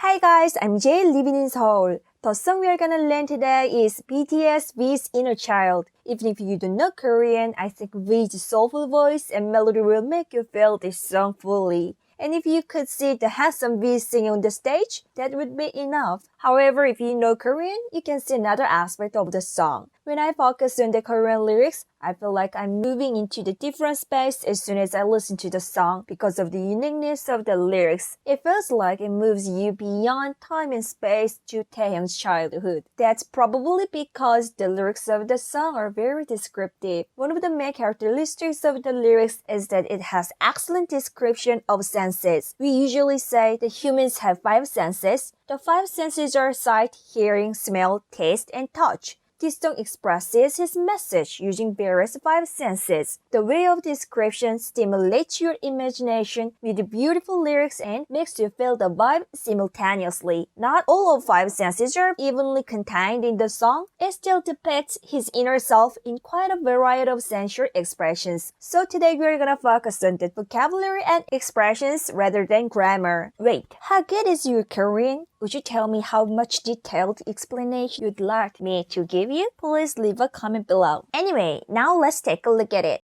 Hi guys, I'm Jay living in Seoul. The song we are gonna learn today is BTS V's Inner Child. Even if you don't know Korean, I think V's soulful voice and melody will make you feel this song fully. And if you could see the handsome V singing on the stage, that would be enough. However, if you know Korean, you can see another aspect of the song. When I focus on the Korean lyrics, I feel like I'm moving into the different space as soon as I listen to the song because of the uniqueness of the lyrics. It feels like it moves you beyond time and space to Taehyung's childhood. That's probably because the lyrics of the song are very descriptive. One of the main characteristics of the lyrics is that it has excellent description of senses. We usually say that humans have 5 senses. The 5 senses are sight, hearing, smell, taste, and touch. This song expresses his message using various 5 senses. The way of description stimulates your imagination with the beautiful lyrics and makes you feel the vibe simultaneously. Not all of 5 senses are evenly contained in the song. It still depicts his inner self in quite a variety of sensual expressions. So today we're gonna focus on the vocabulary and expressions rather than grammar. Wait, how good is your Korean? Would you tell me how much detailed explanation you'd like me to give you? Please leave a comment below. Anyway, now let's take a look at it.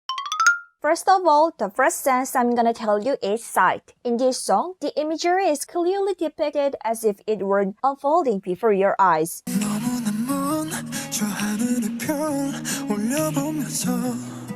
First of all, the first sense I'm gonna tell you is sight. In this song, the imagery is clearly depicted as if it were unfolding before your eyes.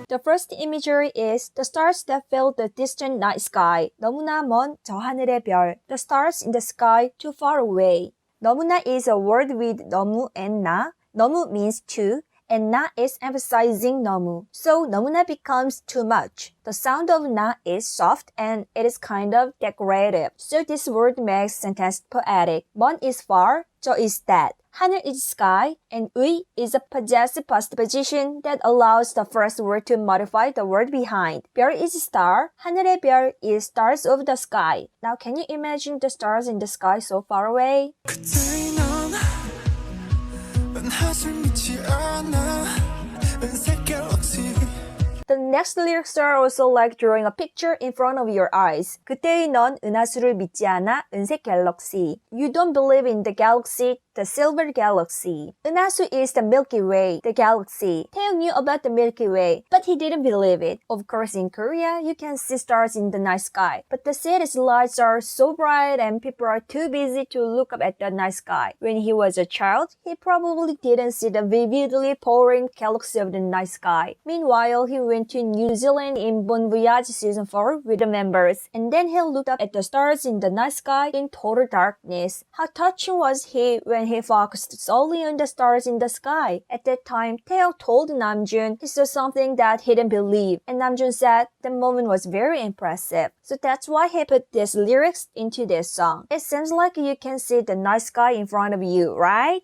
The first imagery is the stars that fill the distant night sky. 너무나 먼 저 하늘의 별. The stars in the sky too far away. 너무나 is a word with 너무 and 나. 너무 means too, and 나 is emphasizing 너무. So 너무나 becomes too much. The sound of 나 is soft and it is kind of decorative. So this word makes sentence poetic. 먼 is far, 저 is that. 하늘 is sky, and 의 is a possessive postposition that allows the first word to modify the word behind. 별 is star, 하늘의 별 is stars of the sky. Now can you imagine the stars in the sky so far away? The next lyrics are also like drawing a picture in front of your eyes. 그때의 넌 은하수를 믿지 않아 은색 갤럭시. You don't believe in the galaxy, the silver galaxy. 은하수 is the Milky Way, the galaxy. Taeyong knew about the Milky Way, but he didn't believe it. Of course, in Korea, you can see stars in the night sky, but the city's lights are so bright and people are too busy to look up at the night sky. When he was a child, he probably didn't see the vividly pouring galaxy of the night sky. Meanwhile, he went to New Zealand in Bon Voyage Season 4 with the members, and then he looked up at the stars in the night sky in total darkness. How touching was he when he focused solely on the stars in the sky? At that time, Taeyong told Namjoon he saw something that he didn't believe, and Namjoon said the moment was very impressive. So that's why he put these lyrics into this song. It seems like you can see the night sky in front of you, right?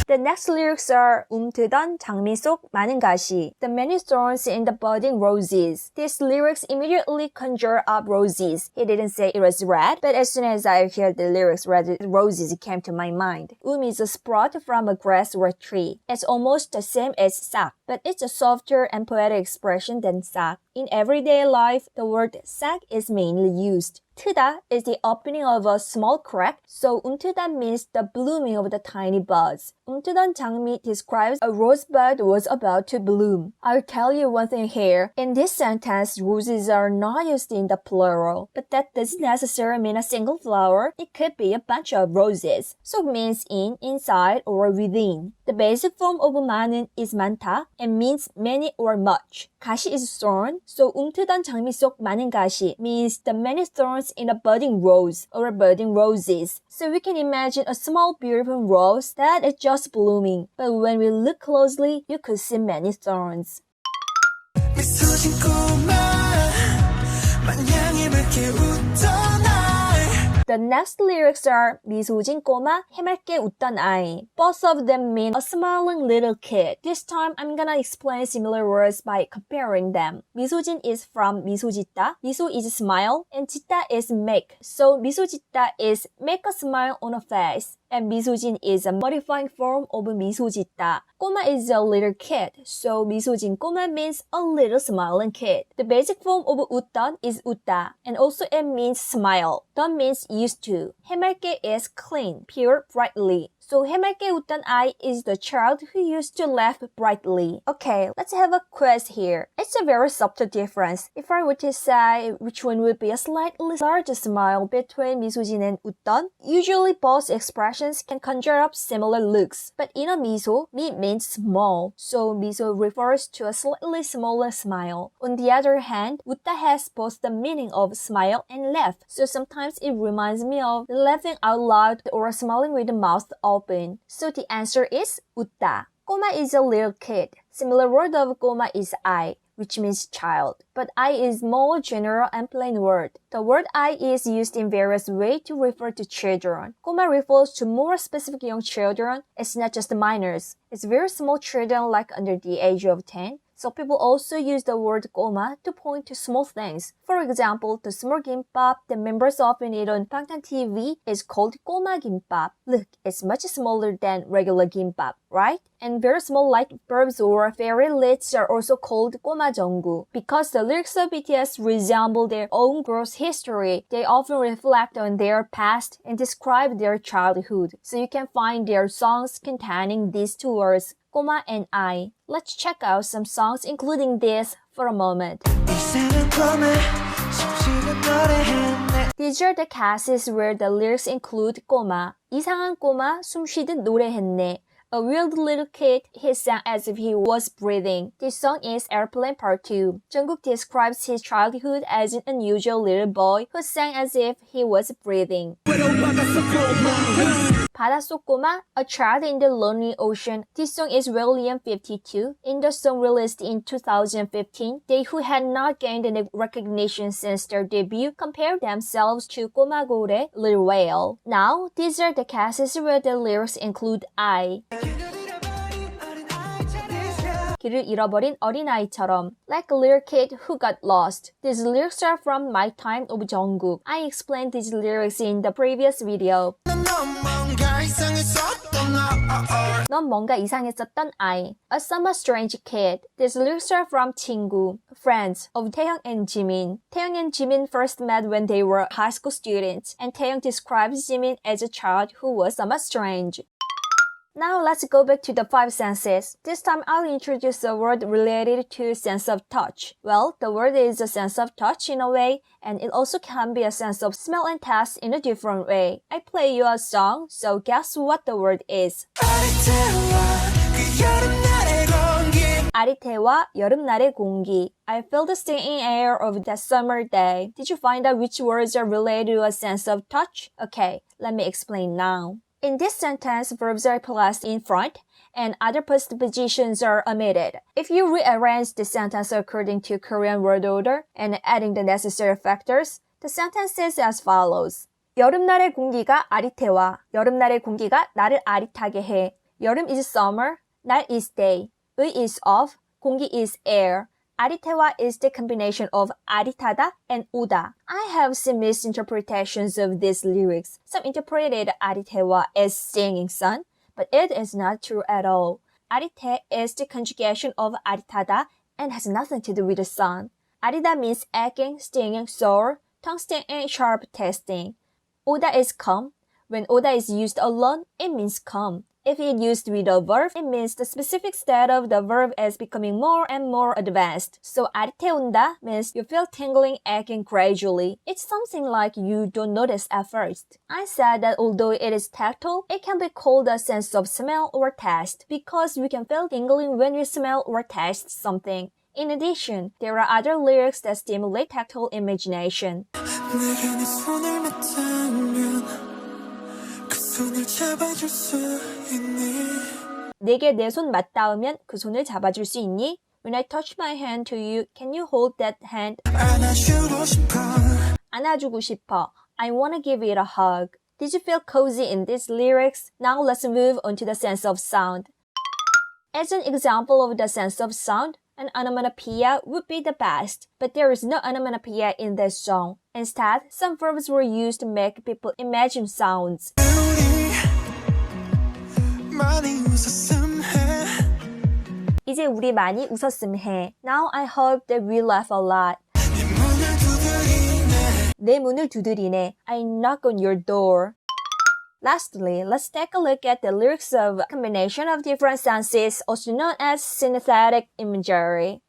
The next lyrics are 움트던 장미 속 많은 가시. The many thorns in the budding roses. These lyrics immediately conjure up roses. He didn't say it was red, but as soon as I heard the lyrics red roses came to my mind. Is a sprout from a grass or a tree. It's almost the same as 싹, but it's a softer and poetic expression than 싹. In everyday life, the word 싹 is mainly used. 트다 is the opening of a small crack, so 움트다 means the blooming of the tiny buds. 움트던 장미 describes a rosebud was about to bloom. I'll tell you one thing here. In this sentence, roses are not used in the plural, but that doesn't necessarily mean a single flower. It could be a bunch of roses, so it means in, inside, or within. The basic form of 많은 is 많다 and means many or much. 가시 is thorn, so 움트던 장미 속 많은 가시 means the many thorns in a budding rose or budding roses. So we can imagine a small beautiful rose that is just blooming, but when we look closely, you could see many thorns. The next lyrics are 미소진 꼬마, 해맑게 웃던 아이. Both of them mean a smiling little kid. This time I'm gonna explain similar words by comparing them. 미소진 is from 미소짓다. 미소 is smile and 짓다 is make. So 미소짓다 is make a smile on a face. And 미소진 is a modifying form of 미소짓다. 꼬마 is a little kid, so 미소진 꼬마 means a little smiling kid. The basic form of 웃던 is 웃다, and also it means smile. 던 means used to. 해맑게 is clean, pure, brightly. So 해맑게 웃던 아이 is the child who used to laugh brightly. Okay, let's have a quiz here. It's a very subtle difference. If I were to say which one would be a slightly larger smile between 미소진 and 웃던, usually both expressions can conjure up similar looks. But in a 미소, 미 means small, so 미소 refers to a slightly smaller smile. On the other hand, 웃다 has both the meaning of smile and laugh, so sometimes it reminds me of laughing out loud or smiling with the mouth open. So the answer is 웃다. 꼬마 is a little kid. Similar word of 꼬마 is 아이, which means child. But I is more general and plain word. The word I is used in various ways to refer to children. 꼬마 refers to more specific young children. It's not just minors. It's very small children like under the age of 10. So people also use the word 꼬마 to point to small things. For example, the small gimbap the members often eat on Bangtan TV is called 꼬마 gimbap. Look, it's much smaller than regular gimbap, right? And very small light bulbs or fairy lights are also called 꼬마 전구. Because the lyrics of BTS resemble their own growth history, they often reflect on their past and describe their childhood. So you can find their songs containing these two words, 꼬마 and I. Let's check out some songs including this for a moment. These are the cases where the lyrics include 꼬마. 이상한 꼬마 숨쉬듯 노래했네. A weird little kid, he sang as if he was breathing. This song is Airplane Part 2. Jungkook describes his childhood as an unusual little boy who sang as if he was breathing. 바닷속 꼬마, A Child in the Lonely Ocean. This song is William 52. In the song released in 2015, they who had not gained any recognition since their debut compared themselves to 꼬마 고래, Little Whale. Now, these are the cases where the lyrics include I. 길을 잃어버린 어린아이처럼. Like a little kid who got lost. These lyrics are from My Time of Jungkook. I explained these lyrics in the previous video. 넌 뭔가 이상했었던 아이. A somewhat strange kid. These lyrics are from 친구, Friends of Taehyung and Jimin. Taehyung and Jimin first met when they were high school students, and Taehyung describes Jimin as a child who was somewhat strange. Now let's go back to the five senses. This time I'll introduce a word related to sense of touch. Well, the word is a sense of touch in a way, and it also can be a sense of smell and taste in a different way. I play you a song, so guess what the word is? 아리태와 여름날의 공기. I feel the stinging air of that summer day. Did you find out which words are related to a sense of touch? Okay, let me explain now. In this sentence, verbs are placed in front, and other postpositions are omitted. If you rearrange the sentence according to Korean word order and adding the necessary factors, the sentence is as follows. 여름날의 공기가 아리태와. 여름날의 공기가 나를 아릿하게 해. 여름 is summer, 날 is day, 의 is of, 공기 is air. 아리태와 is the combination of 아릿하다 and 오다. I have seen misinterpretations of these lyrics. Some interpreted 아리태와 as singing sun, but it is not true at all. 아리태 is the conjugation of 아릿하다 and has nothing to do with the sun. 아리다 means aching, stinging, sore, tongue stinging, sharp tasting. 오다 is come. When 오다 is used alone, it means come. If it used with a verb, it means the specific state of the verb is becoming more and more advanced. So 아릿해 온다 means you feel tingling, aching gradually. It's something like you don't notice at first. I said that although it is tactile, it can be called a sense of smell or taste because we can feel tingling when we smell or taste something. In addition, there are other lyrics that stimulate tactile imagination. 내게 내 손 맞닿으면 그 손을 잡아줄 수 있니? When I touch my hand to you, can you hold that hand? 안아주고 싶어. I wanna give it a hug. Did you feel cozy in these lyrics? Now let's move on to the sense of sound. As an example of the sense of sound, an onomatopoeia would be the best, but there is no onomatopoeia in this song. Instead, some verbs were used to make people imagine sounds. 이제 우리 많이 웃었음 해. Now I hope that we laugh a lot. 내 문을 두드리네. I knock on your door. Lastly, let's take a look at the lyrics of a combination of different senses, also known as synesthetic imagery.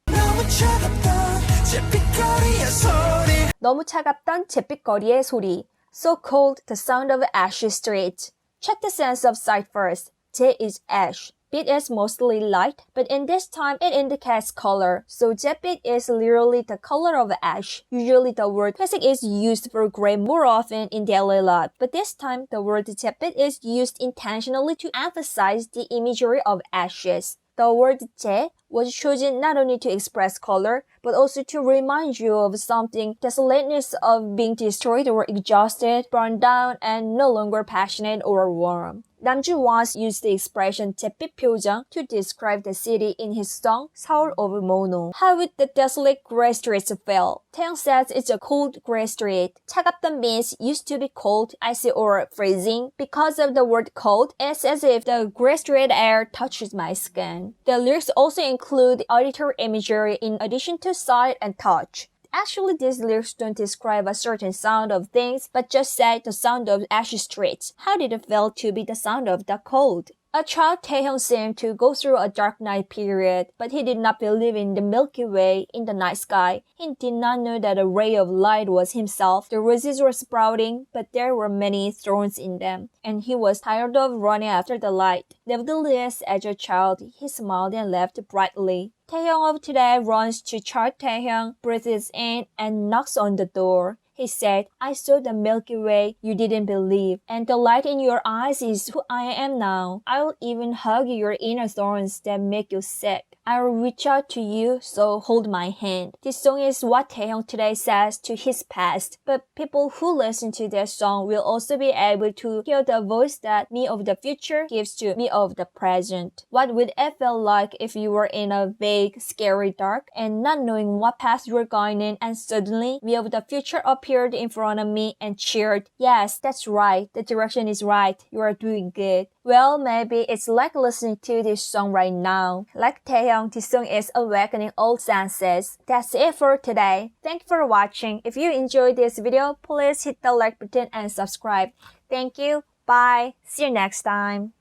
너무 차갑던 잿빛거리의 소리. So cold, the sound of Ashy Street. Check the sense of sight first. 제 is ash. Bit is mostly light, but in this time it indicates color. So 잿빛 is literally the color of ash. Usually the word 회색 is used for gray more often in daily life, but this time the word 잿빛 is used intentionally to emphasize the imagery of ashes. The word 제 was chosen not only to express color, but also to remind you of something, desolateness of being destroyed or exhausted, burned down, and no longer passionate or warm. 남주 once used the expression 잿빛 표정 to describe the city in his song 서울 of Mono. How would the desolate gray streets feel? Taeyong says it's a cold gray street. 차갑던 means used to be cold, icy, or freezing. Because of the word cold, it's as if the gray street air touches my skin. The lyrics also include auditory imagery in addition to sight and touch. Actually, these lyrics don't describe a certain sound of things, but just say the sound of ashy streets. How did it feel to be the sound of the cold? A child Taehyung seemed to go through a dark night period, but he did not believe in the Milky Way in the night sky. He did not know that a ray of light was himself. The roses were sprouting, but there were many thorns in them, and he was tired of running after the light. Nevertheless, as a child, he smiled and laughed brightly. Taehyung of today runs to Child Taehyung, breathes in, and knocks on the door. He said, I saw the Milky Way you didn't believe, and the light in your eyes is who I am now. I will even hug your inner thorns that make you sick. I will reach out to you, so hold my hand. This song is what Taehyung today says to his past, but people who listen to this song will also be able to hear the voice that me of the future gives to me of the present. What would it feel like if you were in a vague, scary dark and not knowing what path you were going in, and suddenly me of the future appeared in front of me and cheered, yes, that's right, the direction is right, you are doing good. Well, maybe it's like listening to this song right now. Like Taehyung, this song is awakening old senses. That's it for today. Thank you for watching. If you enjoyed this video, please hit the like button and subscribe. Thank you. Bye. See you next time.